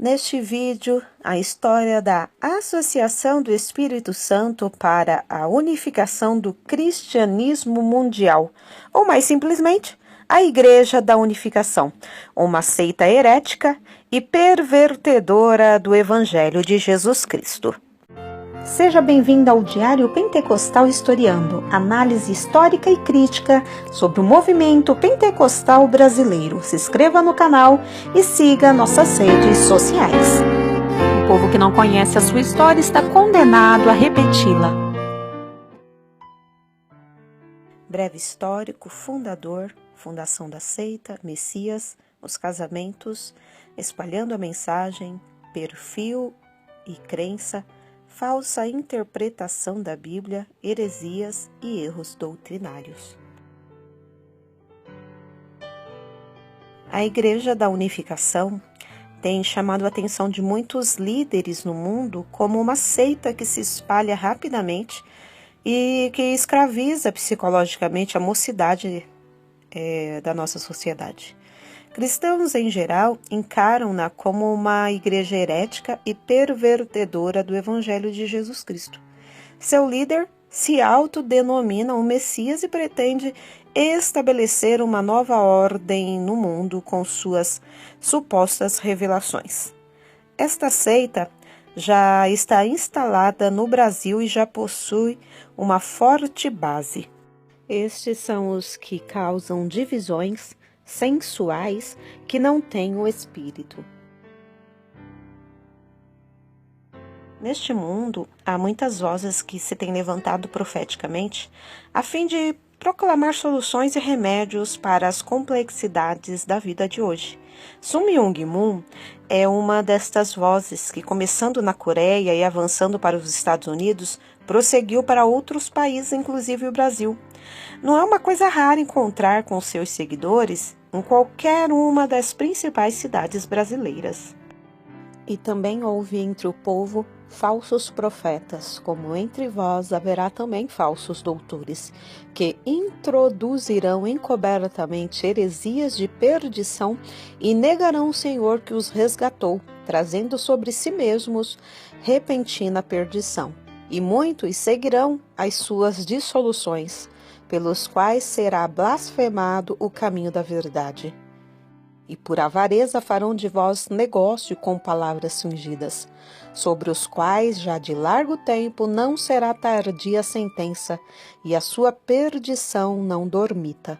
Neste vídeo, a história da Associação do Espírito Santo para a Unificação do Cristianismo Mundial, ou mais simplesmente, a Igreja da Unificação, uma seita herética e pervertedora do Evangelho de Jesus Cristo. Seja bem-vindo ao Diário Pentecostal Historiando, análise histórica e crítica sobre o movimento pentecostal brasileiro. Se inscreva no canal e siga nossas redes sociais. O povo que não conhece a sua história está condenado a repeti-la. Breve histórico, fundador, fundação da seita, Messias, os casamentos, espalhando a mensagem, perfil e crença, falsa interpretação da Bíblia, heresias e erros doutrinários. A Igreja da Unificação tem chamado a atenção de muitos líderes no mundo como uma seita que se espalha rapidamente e que escraviza psicologicamente a mocidade da nossa sociedade. Cristãos, em geral, encaram-na como uma igreja herética e pervertedora do Evangelho de Jesus Cristo. Seu líder se autodenomina o Messias e pretende estabelecer uma nova ordem no mundo com suas supostas revelações. Esta seita já está instalada no Brasil e já possui uma forte base. Estes são os que causam divisões sensuais que não têm o Espírito. Neste mundo, há muitas vozes que se têm levantado profeticamente a fim de proclamar soluções e remédios para as complexidades da vida de hoje. Sun Myung Moon é uma destas vozes que, começando na Coreia e avançando para os Estados Unidos, prosseguiu para outros países, inclusive o Brasil. Não é uma coisa rara encontrar com seus seguidores em qualquer uma das principais cidades brasileiras. E também houve entre o povo falsos profetas, como entre vós haverá também falsos doutores, que introduzirão encobertamente heresias de perdição e negarão o Senhor que os resgatou, trazendo sobre si mesmos repentina perdição. E muitos seguirão as suas dissoluções, pelos quais será blasfemado o caminho da verdade. E por avareza farão de vós negócio com palavras fingidas, sobre os quais já de largo tempo não será tardia a sentença, e a sua perdição não dormita.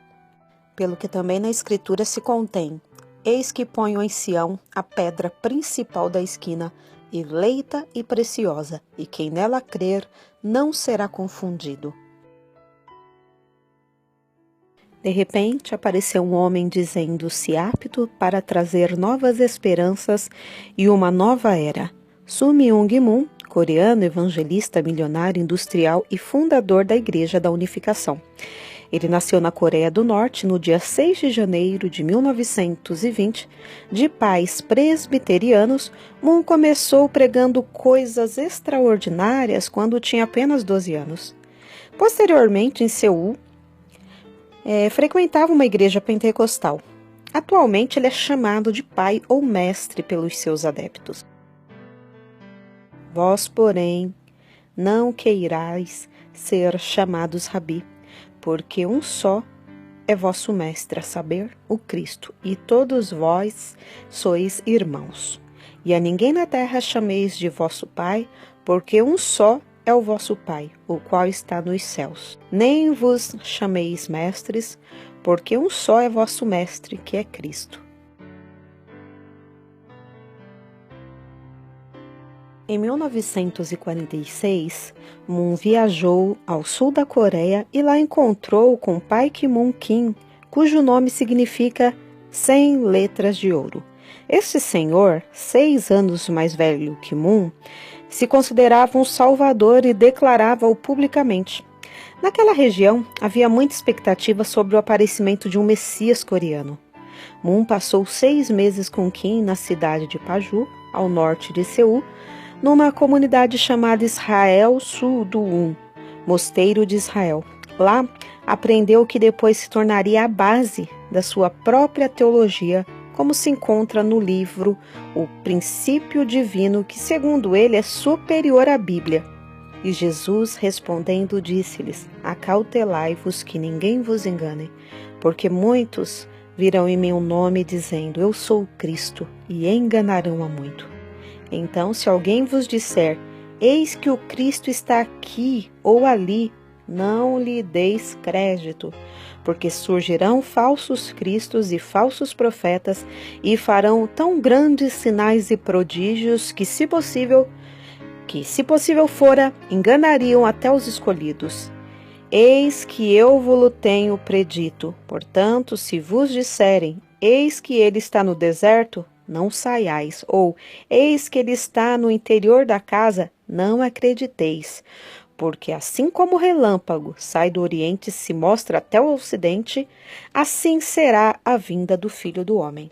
Pelo que também na Escritura se contém: eis que ponho em Sião a pedra principal da esquina, eleita e preciosa, e quem nela crer não será confundido. De repente, apareceu um homem dizendo-se apto para trazer novas esperanças e uma nova era. Sun Myung Moon, coreano, evangelista, milionário, industrial e fundador da Igreja da Unificação. Ele nasceu na Coreia do Norte no dia 6 de janeiro de 1920. De pais presbiterianos, Moon começou pregando coisas extraordinárias quando tinha apenas 12 anos. Posteriormente, em Seul, frequentava uma igreja pentecostal. Atualmente ele é chamado de pai ou mestre pelos seus adeptos. Vós, porém, não queirais ser chamados rabi, porque um só é vosso mestre, a saber, o Cristo, e todos vós sois irmãos. E a ninguém na terra chameis de vosso pai, porque um só é o vosso Pai, o qual está nos céus. Nem vos chameis mestres, porque um só é vosso mestre, que é Cristo. Em 1946, Moon viajou ao sul da Coreia e lá encontrou com Pai Ki-moon Kim, cujo nome significa 100 letras de ouro. Este senhor, 6 anos mais velho que Moon, se considerava um salvador e declarava-o publicamente. Naquela região, havia muita expectativa sobre o aparecimento de um Messias coreano. Moon passou 6 meses com Kim na cidade de Paju, ao norte de Seul, numa comunidade chamada Israel Suduun, Mosteiro de Israel. Lá, aprendeu o que depois se tornaria a base da sua própria teologia como se encontra no livro O Princípio Divino, que segundo ele é superior à Bíblia. E Jesus respondendo disse-lhes: acautelai-vos que ninguém vos engane, porque muitos virão em meu nome dizendo: eu sou o Cristo, e enganarão a muito. Então, se alguém vos disser: eis que o Cristo está aqui ou ali, não lhe deis crédito, porque surgirão falsos cristos e falsos profetas e farão tão grandes sinais e prodígios que, se possível fora, enganariam até os escolhidos. Eis que eu vos-lo tenho predito. Portanto, se vos disserem: eis que ele está no deserto, não saiais, ou eis que ele está no interior da casa, não acrediteis. Porque assim como o relâmpago sai do Oriente e se mostra até o Ocidente, assim será a vinda do Filho do Homem.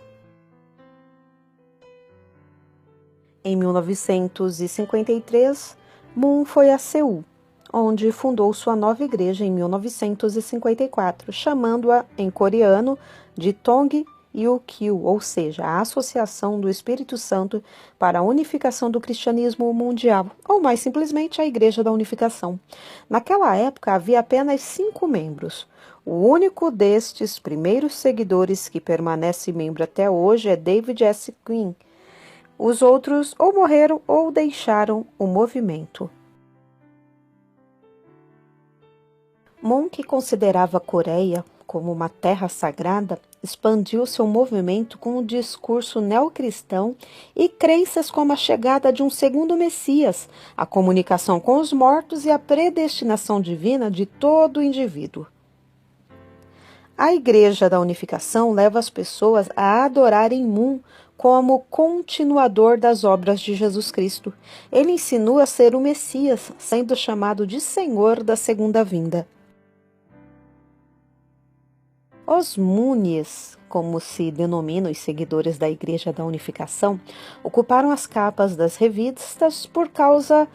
Em 1953, Moon foi a Seul, onde fundou sua nova igreja em 1954, chamando-a em coreano de Tong Yukil, ou seja, a Associação do Espírito Santo para a Unificação do Cristianismo Mundial, ou mais simplesmente a Igreja da Unificação. Naquela época havia apenas 5 membros. O único destes primeiros seguidores que permanece membro até hoje é David S. Quinn. Os outros ou morreram ou deixaram o movimento. Moon, que considerava a Coreia como uma terra sagrada, expandiu seu movimento com um discurso neocristão e crenças como a chegada de um segundo Messias, a comunicação com os mortos e a predestinação divina de todo indivíduo. A Igreja da Unificação leva as pessoas a adorarem Moon como continuador das obras de Jesus Cristo. Ele insinua ser o Messias, sendo chamado de Senhor da segunda vinda. Os Moonies, como se denominam os seguidores da Igreja da Unificação, ocuparam as capas das revistas por causa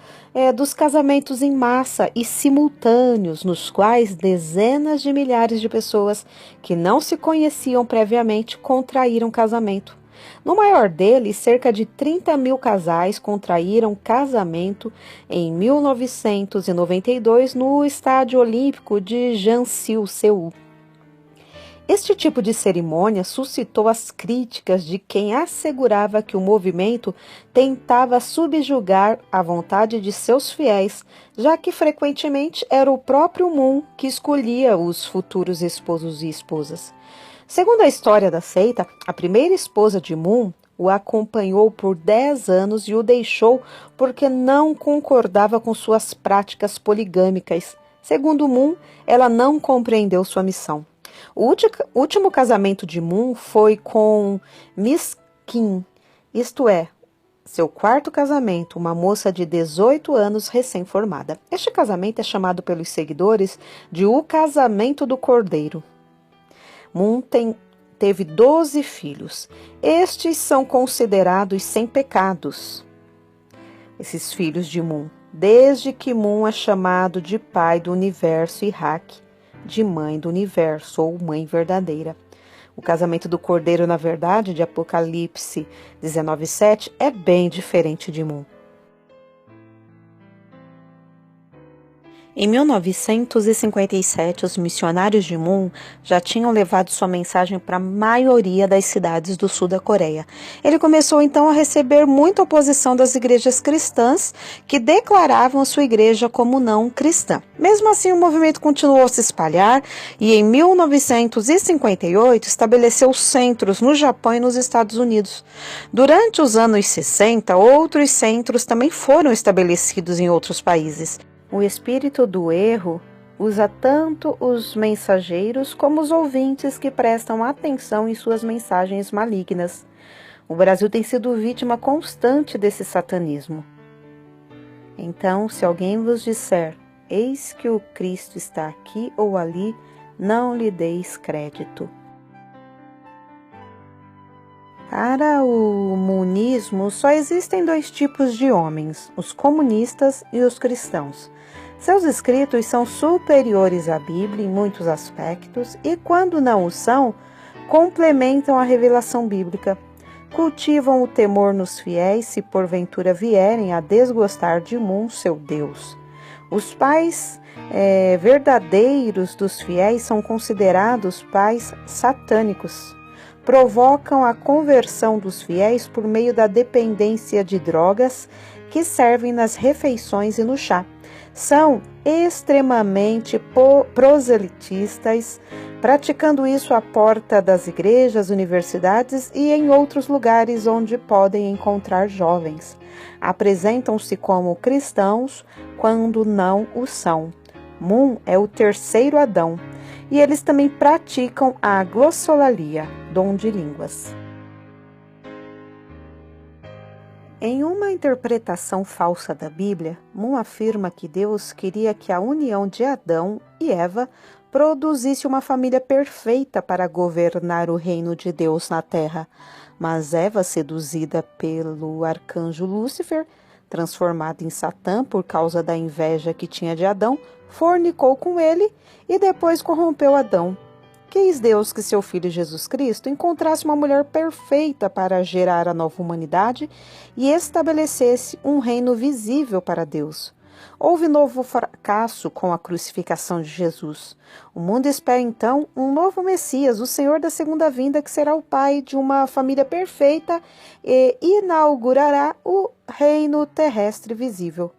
dos casamentos em massa e simultâneos, nos quais dezenas de milhares de pessoas que não se conheciam previamente contraíram casamento. No maior deles, cerca de 30 mil casais contraíram casamento em 1992 no Estádio Olímpico de Jansil, Seul. Este tipo de cerimônia suscitou as críticas de quem assegurava que o movimento tentava subjugar a vontade de seus fiéis, já que frequentemente era o próprio Moon que escolhia os futuros esposos e esposas. Segundo a história da seita, a primeira esposa de Moon o acompanhou por 10 anos e o deixou porque não concordava com suas práticas poligâmicas. Segundo Moon, ela não compreendeu sua missão. O último casamento de Moon foi com Miss Kim, isto é, seu quarto casamento, uma moça de 18 anos recém-formada. Este casamento é chamado pelos seguidores de o casamento do Cordeiro. Moon teve 12 filhos. Estes são considerados sem pecados, esses filhos de Moon, desde que Moon é chamado de pai do universo e Hak, de mãe do universo, ou mãe verdadeira. O casamento do Cordeiro, na verdade, de Apocalipse 19:7, é bem diferente de Moon. Em 1957, os missionários de Moon já tinham levado sua mensagem para a maioria das cidades do sul da Coreia. Ele começou então a receber muita oposição das igrejas cristãs que declaravam a sua igreja como não cristã. Mesmo assim, o movimento continuou a se espalhar e em 1958 estabeleceu centros no Japão e nos Estados Unidos. Durante os anos 60, outros centros também foram estabelecidos em outros países. O espírito do erro usa tanto os mensageiros como os ouvintes que prestam atenção em suas mensagens malignas. O Brasil tem sido vítima constante desse satanismo. Então, se alguém vos disser: eis que o Cristo está aqui ou ali, não lhe deis crédito. Para o moonismo, só existem 2 tipos de homens, os comunistas e os cristãos. Seus escritos são superiores à Bíblia em muitos aspectos e, quando não o são, complementam a revelação bíblica. Cultivam o temor nos fiéis se porventura vierem a desgostar de Mun, seu Deus. Os pais verdadeiros dos fiéis são considerados pais satânicos. Provocam a conversão dos fiéis por meio da dependência de drogas que servem nas refeições e no chá. São extremamente proselitistas, praticando isso à porta das igrejas, universidades e em outros lugares onde podem encontrar jovens. Apresentam-se como cristãos quando não o são. Mun é o terceiro Adão, e eles também praticam a glossolalia, dom de línguas. Em uma interpretação falsa da Bíblia, Mun afirma que Deus queria que a união de Adão e Eva produzisse uma família perfeita para governar o reino de Deus na terra. Mas Eva, seduzida pelo arcanjo Lúcifer, transformada em Satã por causa da inveja que tinha de Adão, fornicou com ele e depois corrompeu Adão. Quis Deus que seu Filho Jesus Cristo encontrasse uma mulher perfeita para gerar a nova humanidade e estabelecesse um reino visível para Deus. Houve novo fracasso com a crucificação de Jesus. O mundo espera então um novo Messias, o Senhor da segunda vinda, que será o pai de uma família perfeita e inaugurará o reino terrestre visível.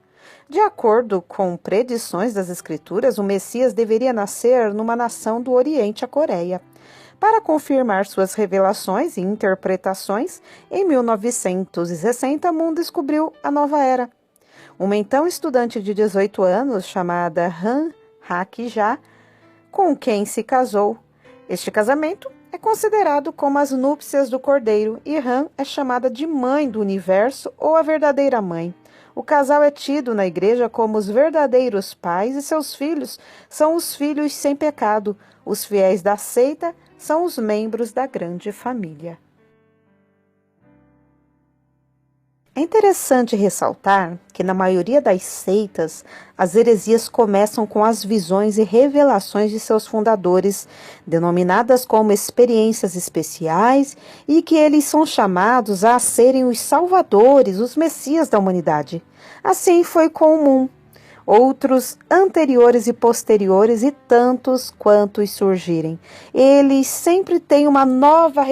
De acordo com predições das Escrituras, o Messias deveria nascer numa nação do Oriente, a Coreia. Para confirmar suas revelações e interpretações, em 1960, Mun descobriu a nova era. Uma então estudante de 18 anos, chamada Han Hak-ja, com quem se casou. Este casamento é considerado como as núpcias do Cordeiro e Han é chamada de Mãe do Universo ou a verdadeira Mãe. O casal é tido na igreja como os verdadeiros pais e seus filhos são os filhos sem pecado. Os fiéis da seita são os membros da grande família. É interessante ressaltar que na maioria das seitas, as heresias começam com as visões e revelações de seus fundadores, denominadas como experiências especiais, e que eles são chamados a serem os salvadores, os messias da humanidade. Assim foi com o Mun. Outros anteriores e posteriores e tantos quantos surgirem. Eles sempre têm uma nova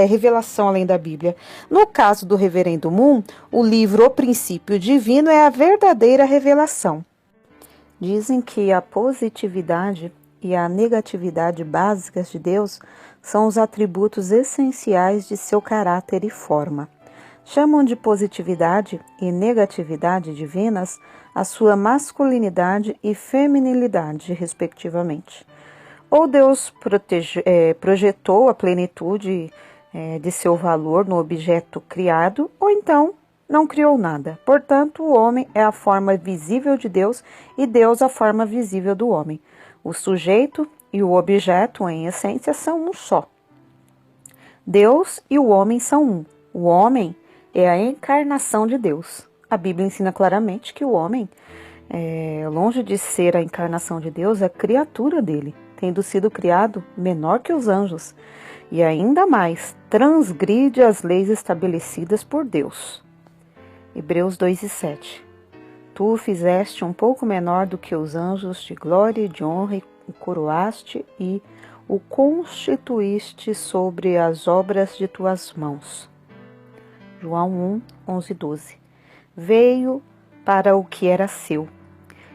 revelação além da Bíblia. No caso do Reverendo Mun, o livro O Princípio Divino é a verdadeira revelação. Dizem que a positividade e a negatividade básicas de Deus são os atributos essenciais de seu caráter e forma. Chamam de positividade e negatividade divinas a sua masculinidade e feminilidade, respectivamente. Ou Deus projetou a plenitude de seu valor no objeto criado, ou então não criou nada. Portanto, o homem é a forma visível de Deus e Deus a forma visível do homem. O sujeito e o objeto, em essência, são um só. Deus e o homem são um. O homem é a encarnação de Deus. A Bíblia ensina claramente que o homem, longe de ser a encarnação de Deus, é criatura dele, tendo sido criado menor que os anjos, e ainda mais, transgride as leis estabelecidas por Deus. Hebreus 2:7. Tu o fizeste um pouco menor do que os anjos, de glória e de honra o coroaste e o constituíste sobre as obras de tuas mãos. João 1:11 e 12. Veio para o que era seu,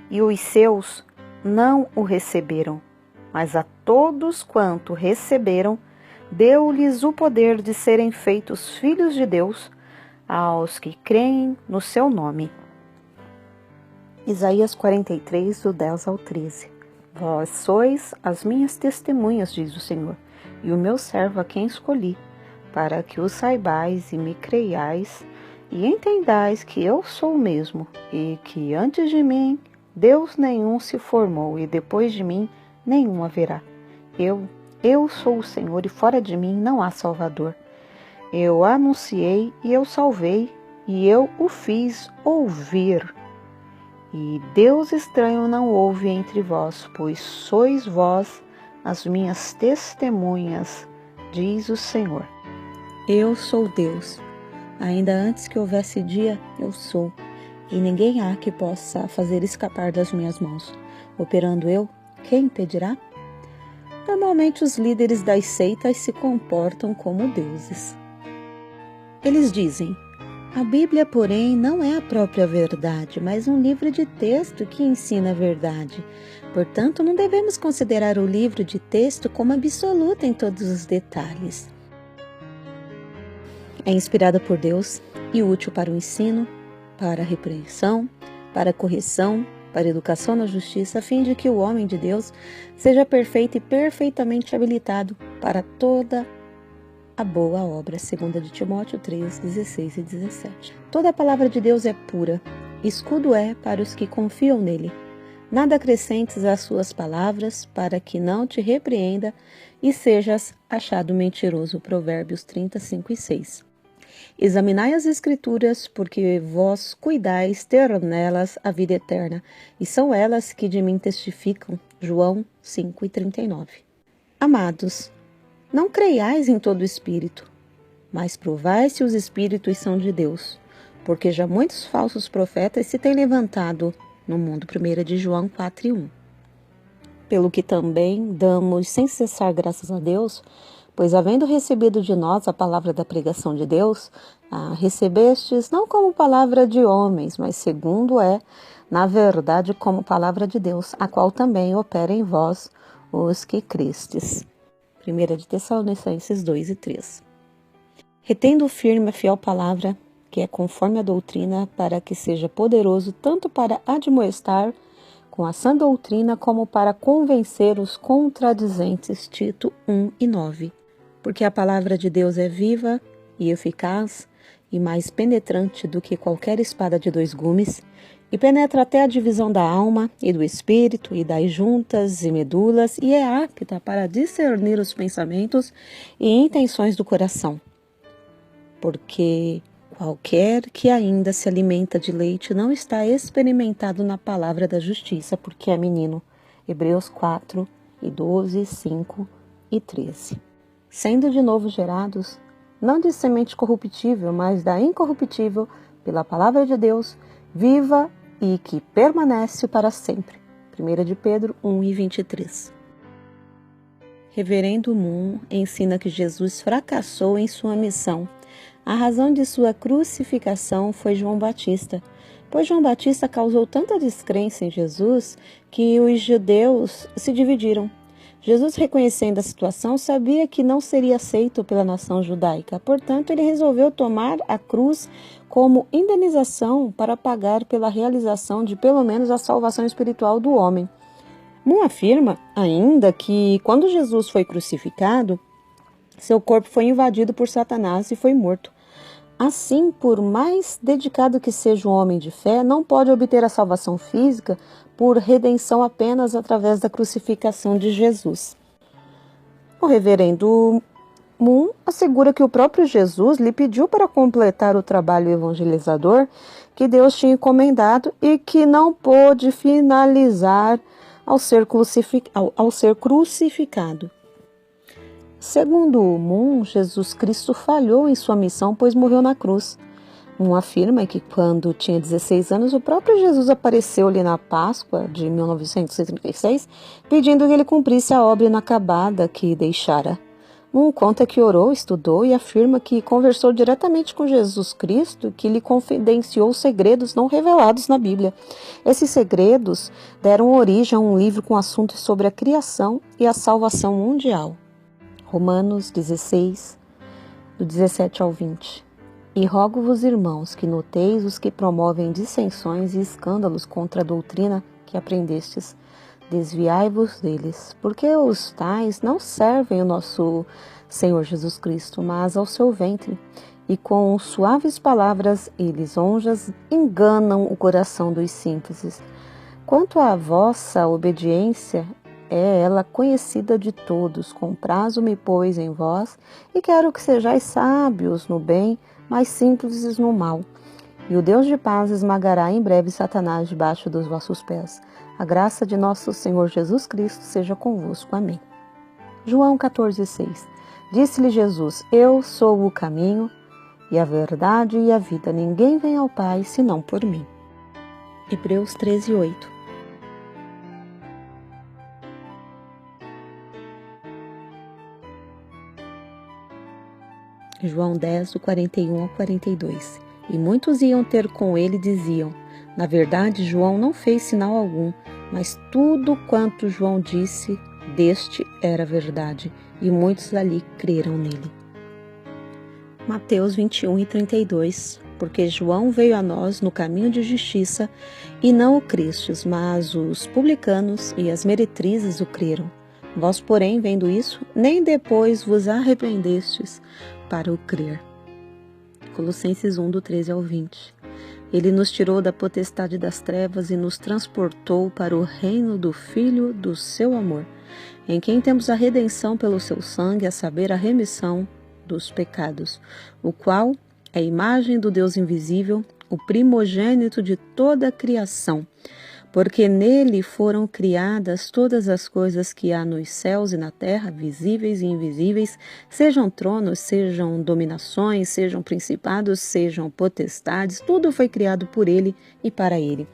e os seus não o receberam, mas a todos quanto receberam, deu-lhes o poder de serem feitos filhos de Deus, aos que creem no seu nome. Isaías 43, do 10 ao 13. Vós sois as minhas testemunhas, diz o Senhor, e o meu servo a quem escolhi, para que o saibais e me creiais, e entendais que eu sou o mesmo, e que antes de mim Deus nenhum se formou, e depois de mim nenhum haverá. Eu sou o Senhor, e fora de mim não há Salvador. Eu anunciei e eu salvei, e eu o fiz ouvir. E Deus estranho não houve entre vós, pois sois vós as minhas testemunhas, diz o Senhor. Eu sou Deus. Ainda antes que houvesse dia, eu sou, e ninguém há que possa fazer escapar das minhas mãos. Operando eu, quem impedirá? Normalmente os líderes das seitas se comportam como deuses. Eles dizem: a Bíblia, porém, não é a própria verdade, mas um livro de texto que ensina a verdade. Portanto, não devemos considerar o livro de texto como absoluto em todos os detalhes. É inspirada por Deus e útil para o ensino, para a repreensão, para a correção, para a educação na justiça, a fim de que o homem de Deus seja perfeito e perfeitamente habilitado para toda a boa obra. 2 Timóteo 3, 16 e 17. Toda a palavra de Deus é pura, escudo é para os que confiam nele. Nada acrescentes às suas palavras, para que não te repreenda e sejas achado mentiroso. Provérbios 35 e 6. Examinai as Escrituras, porque vós cuidais ter nelas a vida eterna, e são elas que de mim testificam. João 5 e 39. Amados, não creiais em todo espírito, mas provai se os espíritos são de Deus, porque já muitos falsos profetas se têm levantado no mundo. 1 de João 4 e 1. Pelo que também damos sem cessar graças a Deus, pois havendo recebido de nós a palavra da pregação de Deus, a recebestes não como palavra de homens, mas segundo na verdade, como palavra de Deus, a qual também opera em vós os que crestes. 1 de Tessalonicenses 2 e 3. Retendo firme a fiel palavra, que é conforme a doutrina, para que seja poderoso tanto para admoestar com a sã doutrina, como para convencer os contradizentes. Tito 1 e 9. Porque a palavra de Deus é viva e eficaz e mais penetrante do que qualquer espada de dois gumes, e penetra até a divisão da alma e do espírito e das juntas e medulas, e é apta para discernir os pensamentos e intenções do coração. Porque qualquer que ainda se alimenta de leite não está experimentado na palavra da justiça, porque é menino. Hebreus 4 e 12, 5 e 13. Sendo de novo gerados, não de semente corruptível, mas da incorruptível, pela palavra de Deus, viva e que permanece para sempre. 1 de Pedro 1 e 23. Reverendo Moon ensina que Jesus fracassou em sua missão. A razão de sua crucificação foi João Batista, pois João Batista causou tanta descrença em Jesus que os judeus se dividiram. Jesus, reconhecendo a situação, sabia que não seria aceito pela nação judaica. Portanto, ele resolveu tomar a cruz como indenização para pagar pela realização de pelo menos a salvação espiritual do homem. Moon afirma ainda que quando Jesus foi crucificado, seu corpo foi invadido por Satanás e foi morto. Assim, por mais dedicado que seja um homem de fé, não pode obter a salvação física por redenção apenas através da crucificação de Jesus. O reverendo Moon assegura que o próprio Jesus lhe pediu para completar o trabalho evangelizador que Deus tinha encomendado e que não pôde finalizar ao ser crucificado. Segundo Moon, Jesus Cristo falhou em sua missão, pois morreu na cruz. Moon afirma que quando tinha 16 anos, o próprio Jesus apareceu-lhe na Páscoa de 1936, pedindo que ele cumprisse a obra inacabada que deixara. Moon conta que orou, estudou e afirma que conversou diretamente com Jesus Cristo, que lhe confidenciou segredos não revelados na Bíblia. Esses segredos deram origem a um livro com assuntos sobre a criação e a salvação mundial. Romanos 16, do 17 ao 20. E rogo-vos, irmãos, que noteis os que promovem dissensões e escândalos contra a doutrina que aprendestes. Desviai-vos deles, porque os tais não servem ao nosso Senhor Jesus Cristo, mas ao seu ventre, e com suaves palavras e lisonjas enganam o coração dos simples. Quanto à vossa obediência, é ela conhecida de todos, comprazo-me, pois, em vós, e quero que sejais sábios no bem, mas simples no mal. E o Deus de paz esmagará em breve Satanás debaixo dos vossos pés. A graça de nosso Senhor Jesus Cristo seja convosco. Amém. João 14,6. Disse-lhe Jesus: Eu sou o caminho e a verdade e a vida. Ninguém vem ao Pai senão por mim. Hebreus 13:8. João 10, do 41 ao 42. E muitos iam ter com ele e diziam: Na verdade, João não fez sinal algum, mas tudo quanto João disse deste era verdade, e muitos ali creram nele. Mateus 21 e 32. Porque João veio a nós no caminho de justiça, e não o crestes, mas os publicanos e as meretrizes o creram. Vós, porém, vendo isso, nem depois vos arrependestes para o crer. Colossenses 1, do 13 ao 20. Ele nos tirou da potestade das trevas e nos transportou para o reino do Filho do seu amor, em quem temos a redenção pelo seu sangue, a saber, a remissão dos pecados, o qual é a imagem do Deus invisível, o primogênito de toda a criação, porque nele foram criadas todas as coisas que há nos céus e na terra, visíveis e invisíveis, sejam tronos, sejam dominações, sejam principados, sejam potestades, tudo foi criado por ele e para ele.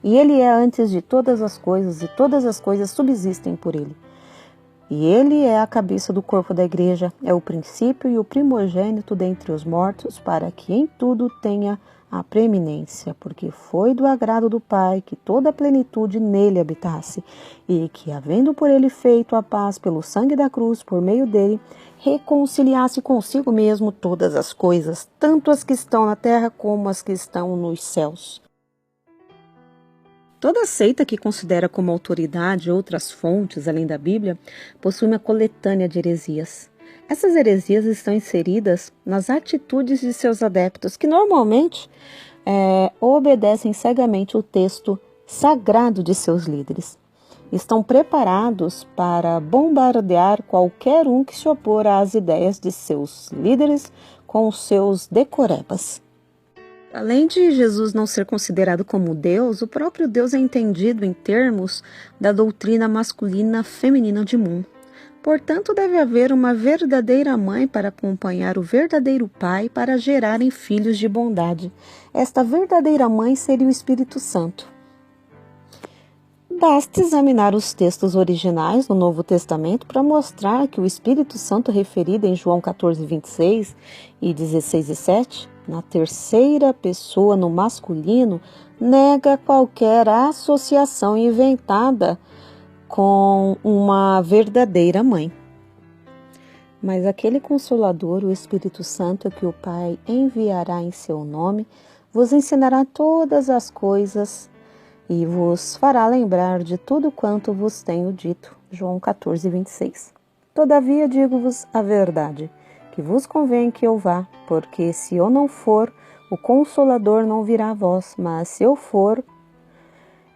E ele é antes de todas as coisas, e todas as coisas subsistem por ele. E ele é a cabeça do corpo da igreja, é o princípio e o primogênito dentre os mortos, para que em tudo tenha a preeminência, porque foi do agrado do Pai que toda a plenitude nele habitasse, e que, havendo por ele feito a paz pelo sangue da cruz, por meio dele, reconciliasse consigo mesmo todas as coisas, tanto as que estão na terra como as que estão nos céus. Toda seita que considera como autoridade outras fontes além da Bíblia possui uma coletânea de heresias. Essas heresias estão inseridas nas atitudes de seus adeptos, que normalmente obedecem cegamente o texto sagrado de seus líderes. Estão preparados para bombardear qualquer um que se opor às ideias de seus líderes com os seus decorebas. Além de Jesus não ser considerado como Deus, o próprio Deus é entendido em termos da doutrina masculina-feminina de Moon. Portanto, deve haver uma verdadeira mãe para acompanhar o verdadeiro pai para gerarem filhos de bondade. Esta verdadeira mãe seria o Espírito Santo. Basta examinar os textos originais do Novo Testamento para mostrar que o Espírito Santo referido em João 14, 26 e 16 e 7, na terceira pessoa no masculino, nega qualquer associação inventada com uma verdadeira mãe. Mas aquele Consolador, o Espírito Santo, que o Pai enviará em seu nome, vos ensinará todas as coisas e vos fará lembrar de tudo quanto vos tenho dito. João 14, 26. Todavia digo-vos a verdade, que vos convém que eu vá, porque se eu não for, o Consolador não virá a vós, mas se eu for,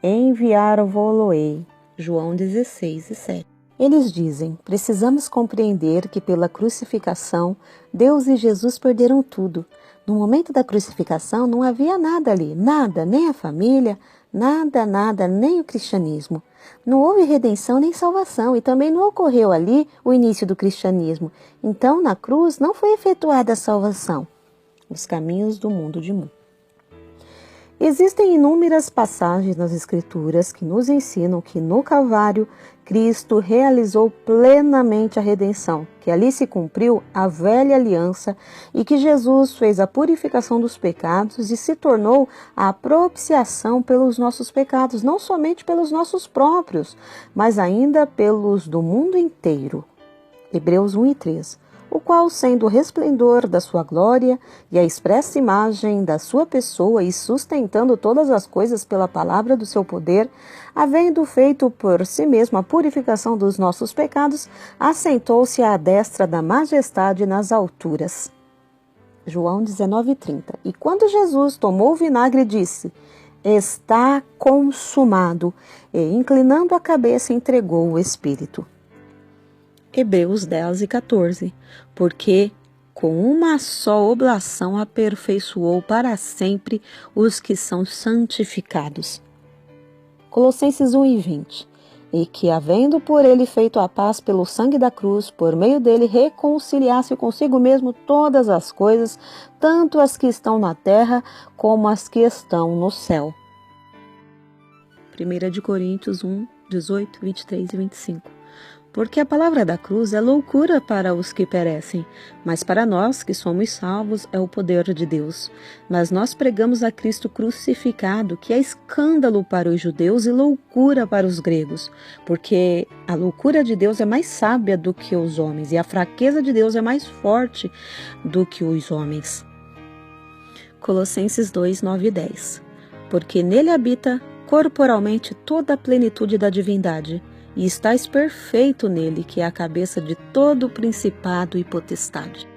enviar-vos-ei. João 16, 7. Eles dizem: precisamos compreender que pela crucificação, Deus e Jesus perderam tudo. No momento da crucificação não havia nada ali, nada, nem a família, nada, nem o cristianismo. Não houve redenção nem salvação e também não ocorreu ali o início do cristianismo. Então, na cruz não foi efetuada a salvação. Os caminhos do mundo de Mu. Existem inúmeras passagens nas Escrituras que nos ensinam que no Calvário Cristo realizou plenamente a redenção, que ali se cumpriu a velha aliança e que Jesus fez a purificação dos pecados e se tornou a propiciação pelos nossos pecados, não somente pelos nossos próprios, mas ainda pelos do mundo inteiro. Hebreus 1 e 3. O qual, sendo o resplendor da sua glória e a expressa imagem da sua pessoa e sustentando todas as coisas pela palavra do seu poder, havendo feito por si mesmo a purificação dos nossos pecados, assentou-se à destra da majestade nas alturas. João 19:30. E quando Jesus tomou o vinagre, disse: está consumado, e inclinando a cabeça entregou o Espírito. Hebreus 10 e 14, porque com uma só oblação aperfeiçoou para sempre os que são santificados. Colossenses 1 e 20, e que, havendo por ele feito a paz pelo sangue da cruz, por meio dele reconciliasse consigo mesmo todas as coisas, tanto as que estão na terra como as que estão no céu. 1 Coríntios 1, 18, 23 e 25. Porque a palavra da cruz é loucura para os que perecem, mas para nós que somos salvos é o poder de Deus. Mas nós pregamos a Cristo crucificado, que é escândalo para os judeus e loucura para os gregos, porque a loucura de Deus é mais sábia do que os homens, e a fraqueza de Deus é mais forte do que os homens. Colossenses 2, 9 e 10. Porque nele habita corporalmente toda a plenitude da divindade, e estais perfeito nele, que é a cabeça de todo principado e potestade.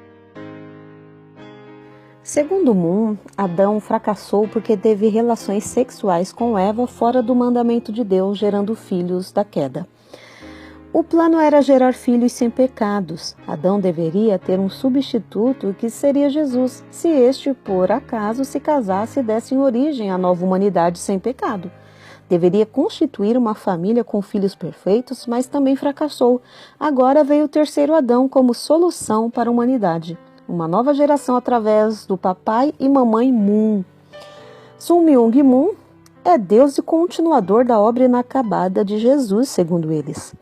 Segundo Moon, Adão fracassou porque teve relações sexuais com Eva fora do mandamento de Deus, gerando filhos da queda. O plano era gerar filhos sem pecados. Adão deveria ter um substituto que seria Jesus, se este, por acaso, se casasse e desse origem à nova humanidade sem pecado. Deveria constituir uma família com filhos perfeitos, mas também fracassou. Agora veio o terceiro Adão como solução para a humanidade. Uma nova geração através do papai e mamãe Moon. Sun Myung Moon é Deus e continuador da obra inacabada de Jesus, segundo eles.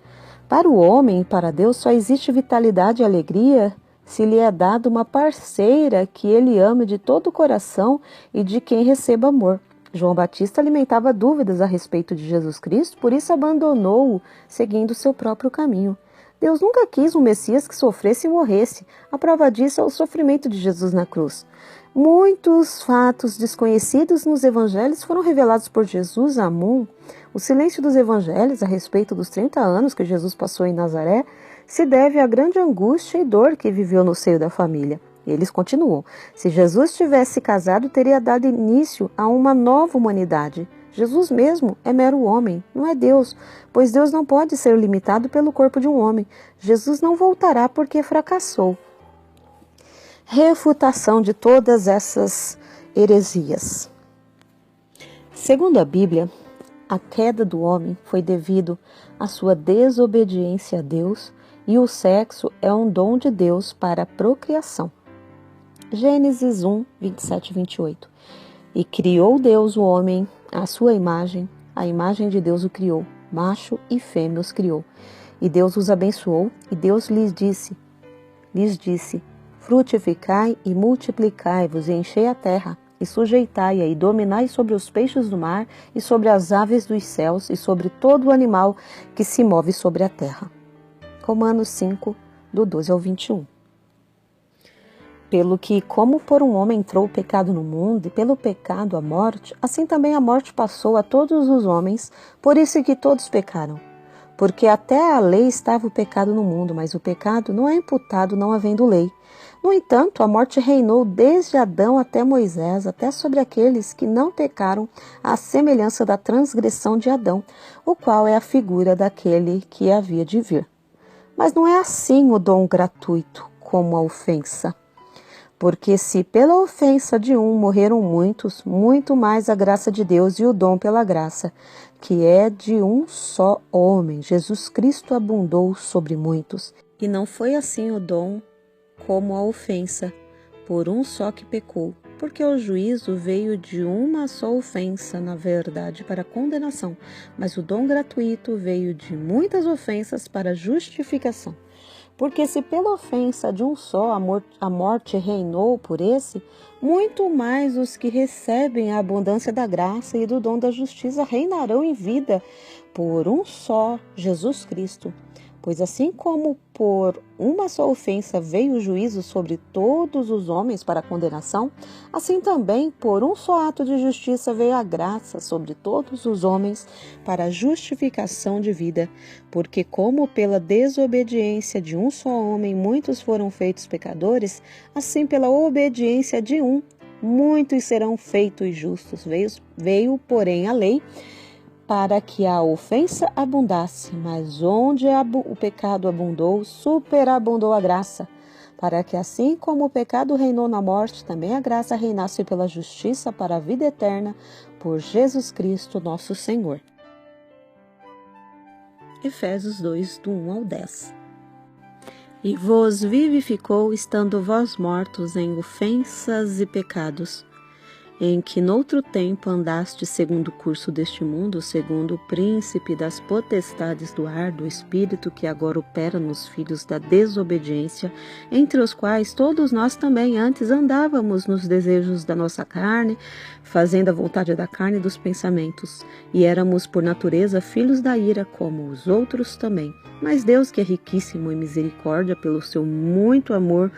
Para o homem e para Deus só existe vitalidade e alegria se lhe é dada uma parceira que ele ame de todo o coração e de quem receba amor. João Batista alimentava dúvidas a respeito de Jesus Cristo, por isso abandonou-o, seguindo seu próprio caminho. Deus nunca quis um Messias que sofresse e morresse. A prova disso é o sofrimento de Jesus na cruz. Muitos fatos desconhecidos nos evangelhos foram revelados por Jesus a Moon. O silêncio dos evangelhos a respeito dos 30 anos que Jesus passou em Nazaré se deve à grande angústia e dor que viveu no seio da família. Eles continuam. Se Jesus tivesse casado, teria dado início a uma nova humanidade. Jesus mesmo é mero homem, não é Deus, pois Deus não pode ser limitado pelo corpo de um homem. Jesus não voltará porque fracassou. Refutação de todas essas heresias. Segundo a Bíblia, a queda do homem foi devido à sua desobediência a Deus e o sexo é um dom de Deus para a procriação. Gênesis 1, 27 e 28. E criou Deus o homem à sua imagem, a imagem de Deus o criou, macho e fêmea os criou. E Deus os abençoou, e Deus lhes disse, frutificai e multiplicai-vos, e enchei a terra, e sujeitai-a, e dominai sobre os peixes do mar, e sobre as aves dos céus, e sobre todo o animal que se move sobre a terra. Romanos 5, do 12 ao 21. Pelo que, como por um homem entrou o pecado no mundo, e pelo pecado a morte, assim também a morte passou a todos os homens, por isso que todos pecaram. Porque até a lei estava o pecado no mundo, mas o pecado não é imputado não havendo lei. No entanto, a morte reinou desde Adão até Moisés, até sobre aqueles que não pecaram, à semelhança da transgressão de Adão, o qual é a figura daquele que havia de vir. Mas não é assim o dom gratuito, como a ofensa. Porque se pela ofensa de um morreram muitos, muito mais a graça de Deus e o dom pela graça, que é de um só homem, Jesus Cristo, abundou sobre muitos. E não foi assim o dom como a ofensa, por um só que pecou, porque o juízo veio de uma só ofensa, na verdade, para condenação, mas o dom gratuito veio de muitas ofensas para justificação. Porque se pela ofensa de um só a morte reinou por esse, muito mais os que recebem a abundância da graça e do dom da justiça reinarão em vida por um só, Jesus Cristo. Pois assim como por uma só ofensa veio o juízo sobre todos os homens para a condenação, assim também por um só ato de justiça veio a graça sobre todos os homens para a justificação de vida. Porque como pela desobediência de um só homem muitos foram feitos pecadores, assim pela obediência de um, muitos serão feitos justos. Veio, porém, a lei para que a ofensa abundasse, mas onde o pecado abundou, superabundou a graça, para que assim como o pecado reinou na morte, também a graça reinasse pela justiça para a vida eterna, por Jesus Cristo nosso Senhor. Efésios 2, do 1 ao 10. E vos vivificou, estando vós mortos em ofensas e pecados, em que noutro tempo andaste segundo o curso deste mundo, segundo o príncipe das potestades do ar, do espírito que agora opera nos filhos da desobediência, entre os quais todos nós também antes andávamos nos desejos da nossa carne, fazendo a vontade da carne e dos pensamentos, e éramos por natureza filhos da ira, como os outros também. Mas Deus, que é riquíssimo em misericórdia, pelo seu muito amor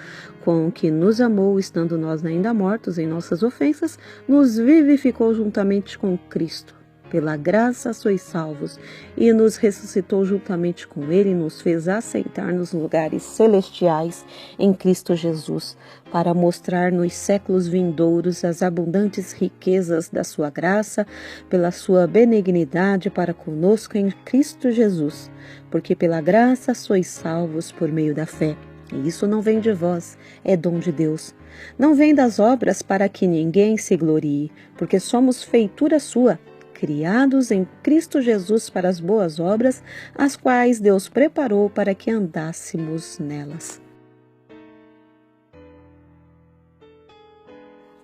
com que nos amou, estando nós ainda mortos em nossas ofensas, nos vivificou juntamente com Cristo. Pela graça sois salvos, e nos ressuscitou juntamente com Ele, e nos fez assentar nos lugares celestiais em Cristo Jesus, para mostrar nos séculos vindouros as abundantes riquezas da sua graça, pela sua benignidade para conosco em Cristo Jesus. Porque pela graça sois salvos por meio da fé. E isso não vem de vós, é dom de Deus. Não vem das obras para que ninguém se glorie, porque somos feitura sua, criados em Cristo Jesus para as boas obras, as quais Deus preparou para que andássemos nelas.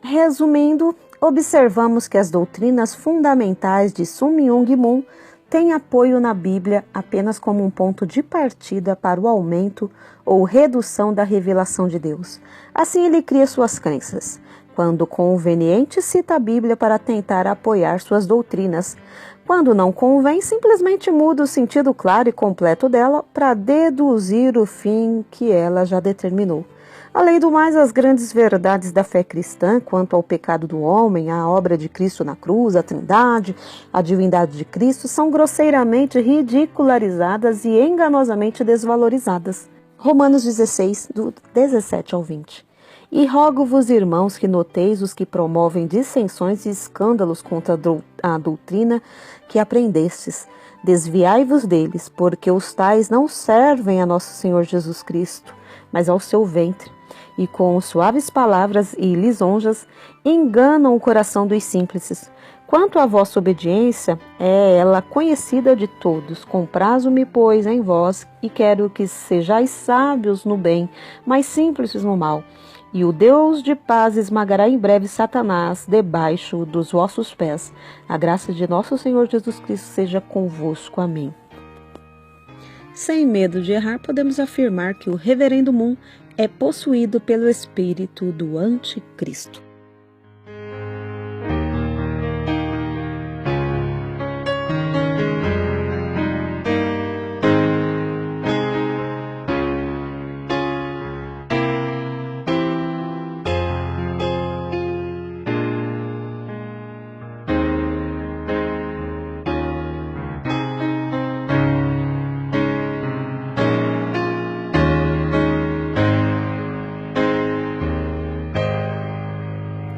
Resumindo, observamos que as doutrinas fundamentais de Sun Myung Moon têm apoio na Bíblia apenas como um ponto de partida para o aumento ou redução da revelação de Deus. Assim ele cria suas crenças. Quando conveniente, cita a Bíblia para tentar apoiar suas doutrinas. Quando não convém, simplesmente muda o sentido claro e completo dela para deduzir o fim que ela já determinou. Além do mais, as grandes verdades da fé cristã quanto ao pecado do homem, a obra de Cristo na cruz, a Trindade, a divindade de Cristo, são grosseiramente ridicularizadas e enganosamente desvalorizadas. Romanos 16, do 17 ao 20. E rogo-vos, irmãos, que noteis os que promovem dissensões e escândalos contra a doutrina que aprendestes. Desviai-vos deles, porque os tais não servem a nosso Senhor Jesus Cristo, mas ao seu ventre, e com suaves palavras e lisonjas enganam o coração dos simples. Quanto à vossa obediência, é ela conhecida de todos. Comprazo-me, pois, em vós, e quero que sejais sábios no bem, mas simples no mal. E o Deus de paz esmagará em breve Satanás debaixo dos vossos pés. A graça de nosso Senhor Jesus Cristo seja convosco. Amém. Sem medo de errar, podemos afirmar que o Reverendo Moon é possuído pelo espírito do Anticristo.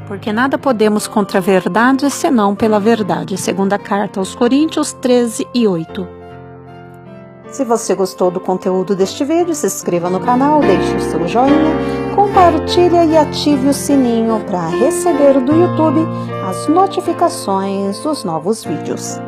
Porque nada podemos contra a verdade, senão pela verdade. Segunda carta aos Coríntios 13 e 8. Se você gostou do conteúdo deste vídeo, se inscreva no canal, deixe o seu joinha, compartilhe e ative o sininho para receber do YouTube as notificações dos novos vídeos.